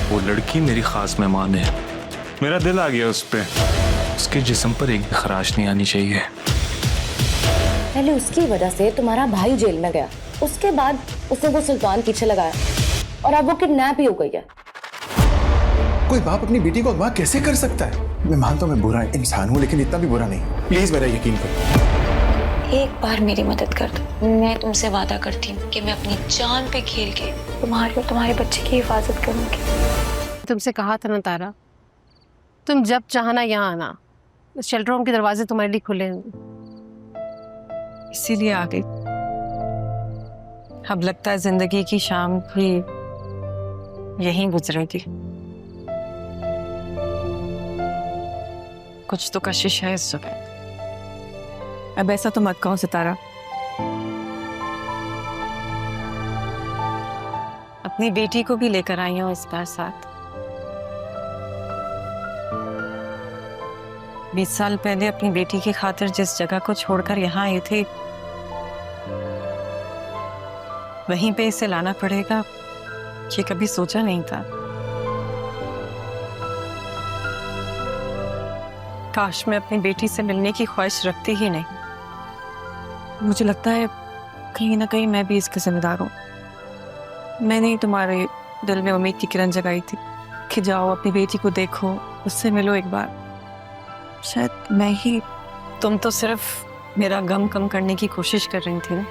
वो लड़की मेरी खास मेहमान है। मेरा दिल आ गया उस पे। उसके जिस्म पर एक भी खराश नहीं आनी चाहिए। पहले उसकी वजह से तुम्हारा भाई जेल में गया, उसके बाद उसने वो सुल्तान पीछे लगाया और अब वो किडनैप ही हो गई है। कोई बाप अपनी बेटी को अगवा कैसे कर सकता है? मैं मानता हूं मैं बुरा इंसान हूं, लेकिन इतना भी बुरा नहीं। प्लीज मेरा यकीन करो। एक बार मेरी मदद कर दो। मैं तुमसे वादा करती हूँ कि मैं अपनी जान पे खेल के तुम्हारे और तुम्हारे बच्चे की हिफाजत करूंगी। तुमसे कहा था ना तारा, तुम जब चाहना यहाँ आना, शेल्टर होम के दरवाजे तुम्हारे लिए खुले हैं। इसीलिए आ गई। अब लगता है जिंदगी की शाम भी यहीं गुजरेगी। कुछ तो कशिश है इस जगह। अब ऐसा तो मत कहो सितारा। अपनी बेटी को भी लेकर आई हूं इस बार साथ। 20 साल पहले अपनी बेटी की खातिर जिस जगह को छोड़कर यहाँ आई थी, वहीं पे इसे लाना पड़ेगा, ये कभी सोचा नहीं था। काश मैं अपनी बेटी से मिलने की ख्वाहिश रखती ही नहीं। मुझे लगता है कहीं ना कहीं मैं भी इसका जिम्मेदार हूँ। मैंने ही तुम्हारे दिल में उम्मीद की किरण जगाई थी कि जाओ अपनी बेटी को देखो, उससे मिलो एक बार। शायद मैं ही। तुम तो सिर्फ मेरा गम कम करने की कोशिश कर रही थी ना।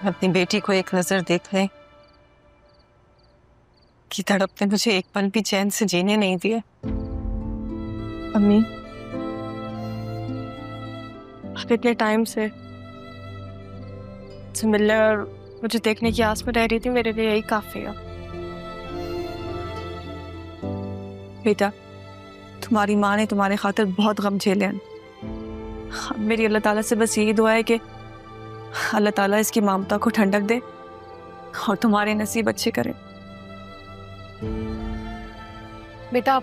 अपनी बेटी को एक नजर देख लें कि तड़प ने मुझे एक पल भी चैन से जीने नहीं दिया। अम्मी, आप इतने टाइम से मिलने और मुझे देखने की आस में रह रही थी, मेरे लिए यही काफी है। बेटा, तुम्हारी माँ ने तुम्हारे खातिर बहुत गम झेले हैं। मेरी अल्लाह ताला से बस यही दुआ है कि अल्लाह ताला इसकी ममता को ठंडक दे और तुम्हारे नसीब अच्छे करे। बेटा,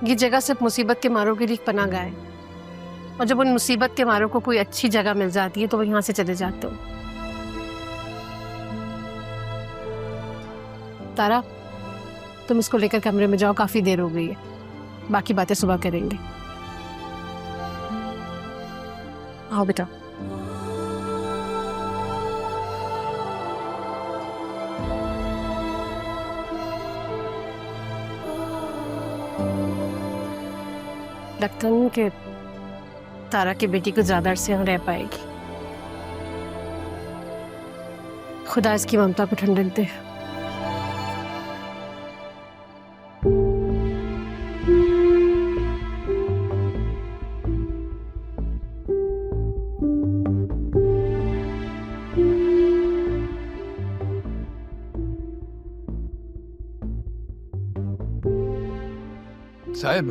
ये जगह सिर्फ मुसीबत के मारों के लिए पनाह गाह है, और जब उन मुसीबत के मारों को कोई अच्छी जगह मिल जाती है तो वो यहाँ से चले जाते हो। तारा, तुम इसको लेकर कमरे में जाओ, काफी देर हो गई है। बाकी बातें सुबह करेंगे। आओ बेटा। लगता नहीं कि तारा की बेटी को ज्यादा अरसे यहाँ रह पाएगी। खुदा इसकी ममता को ठंडक दे। साहिब,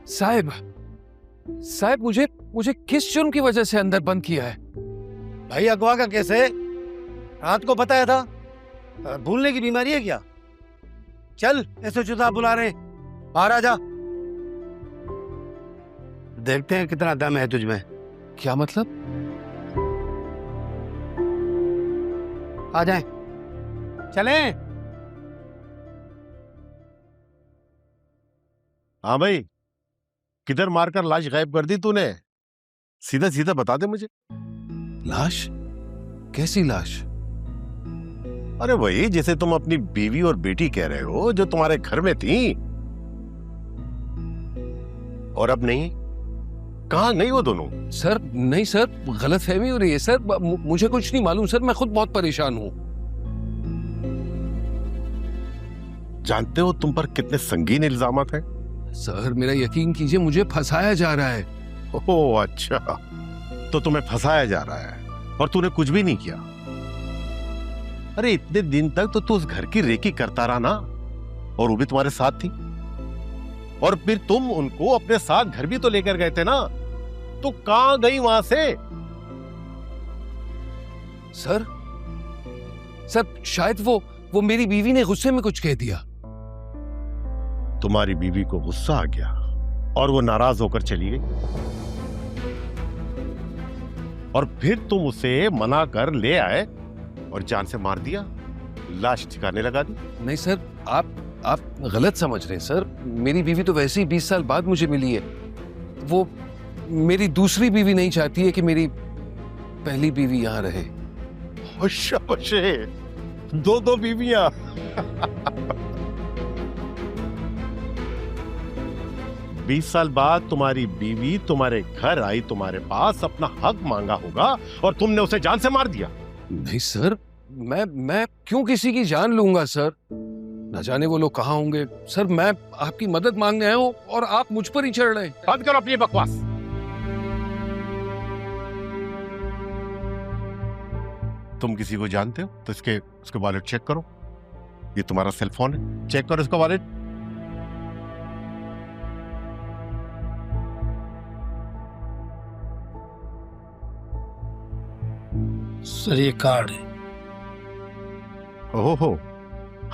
साहिब, साहिब, मुझे किस जुर्म की वजह से अंदर बंद किया है? भाई अगवा का केस है, रात को बताया था। भूलने की बीमारी है क्या? चल, ऐसे चुता बुला रहे, बाहर आ जा। देखते हैं कितना दम है तुझमें। क्या मतलब? आ जाए, चलें। हाँ भाई, किधर मारकर लाश गायब कर दी तूने? सीधा सीधा बता दे मुझे। लाश? कैसी लाश? अरे वही जैसे तुम अपनी बीवी और बेटी कह रहे हो, जो तुम्हारे घर में थी और अब नहीं। कहाँ गई वो दोनों? सर नहीं सर, गलतफहमी हो रही है सर। मुझे कुछ नहीं मालूम सर, मैं खुद बहुत परेशान हूँ। जानते हो तुम पर कितने संगीन इल्जामात हैं? सर मेरा यकीन कीजिए, मुझे फंसाया जा रहा है। ओह अच्छा, तो तुम्हें फंसाया जा रहा है और तूने कुछ भी नहीं किया। अरे इतने दिन तक तो तू उस घर की रेकी करता रहा ना, और वो भी तुम्हारे साथ थी। और फिर तुम उनको अपने साथ घर भी तो लेकर गए थे ना, तो कहां गई वहां से? सर शायद वो मेरी बीवी ने गुस्से में कुछ कह दिया। तुम्हारी बीवी को गुस्सा आ गया और वो नाराज होकर चली गई, और फिर तुम उसे मना कर ले आए और जान से मार दिया, लाश ठिकाने लगा दी। नहीं सर, आप गलत समझ रहे हैं सर। मेरी बीवी तो वैसे ही 20 साल बाद मुझे मिली है। वो मेरी दूसरी बीवी नहीं चाहती है कि मेरी पहली बीवी यहाँ रहे। शाबाशे, दो बीवियां। 20 साल बाद तुम्हारी बीवी तुम्हारे घर आई, तुम्हारे पास अपना हक मांगा होगा और तुमने उसे जान से मार दिया। नहीं सर, मैं क्यों किसी की जान लूंगा सर? न जाने वो लोग कहाँ होंगे। सर मैं आपकी मदद मांगने आया हूँ और आप मुझ पर ही चढ़ रहे हैं। बंद करो अपनी बकवास। तुम किसी को जानते हो तो उसके वॉलेट चेक करो। ये तुम्हारा सेल फोन है, चेक करो इसका वॉलेट। सर ये कार्ड है। ओहो,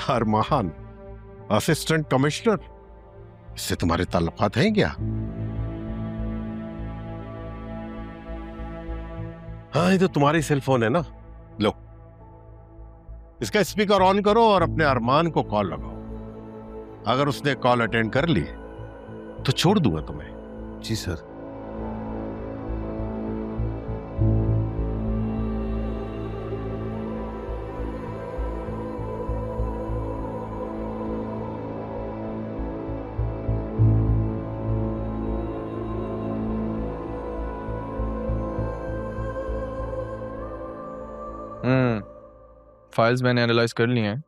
अरमान, असिस्टेंट कमिश्नर, इससे तुम्हारे ताल्लुकात हैं क्या? हाँ, ये तो तुम्हारी सेल फोन है ना। लो, इसका स्पीकर ऑन करो और अपने अरमान को कॉल लगाओ। अगर उसने कॉल अटेंड कर ली तो छोड़ दूंगा तुम्हें। जी सर। फाइल्स मैंने एनालाइज कर ली हैं।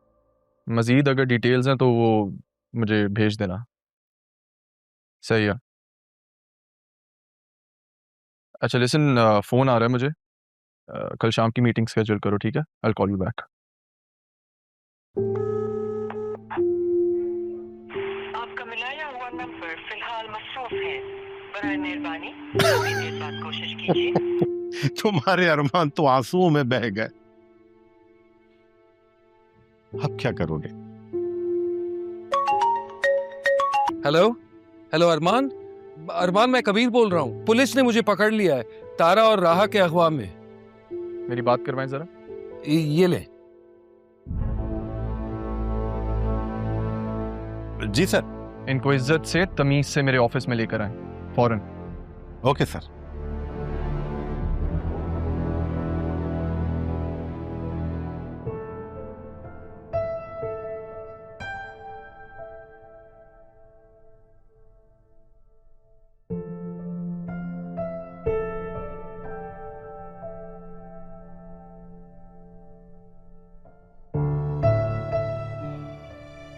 मज़ीद अगर डिटेल्स हैं तो वो मुझे भेज देना। सही है। अच्छा लिसन, फ़ोन आ रहा है मुझे। कल शाम की मीटिंग स्केड्यूल करो, ठीक है? I will call you back. आपका मिलाया हुआ नंबर फिलहाल मसरूफ है। बराए मेहरबानी थोड़ी देर बाद कोशिश कीजिए। तुम्हारे अरमान तो आंसुओं में बह गए। अब क्या करोगे? हेलो अरमान। मैं कबीर बोल रहा हूँ। पुलिस ने मुझे पकड़ लिया है तारा और राहा के अगवा में। मेरी बात करवाएं जरा। ये ले। जी सर। इनको इज्जत से तमीज से मेरे ऑफिस में लेकर आए फौरन। Okay sir.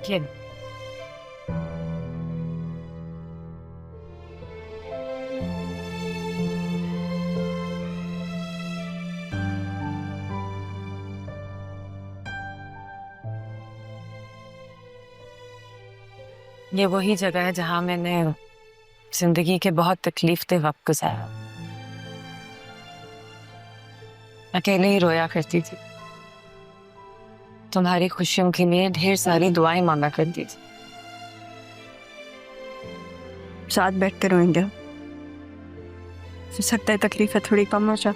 ये ये वही जगह है जहां मैंने जिंदगी के बहुत तकलीफ वक्त गुजारा। अकेले ही रोया करती थी, तुम्हारी खुशियों के लिए ढेर सारी दुआएं मांगा करती थी। साथ बैठते रोएंगे, हो सकता है तकलीफें थोड़ी कम हो जाए।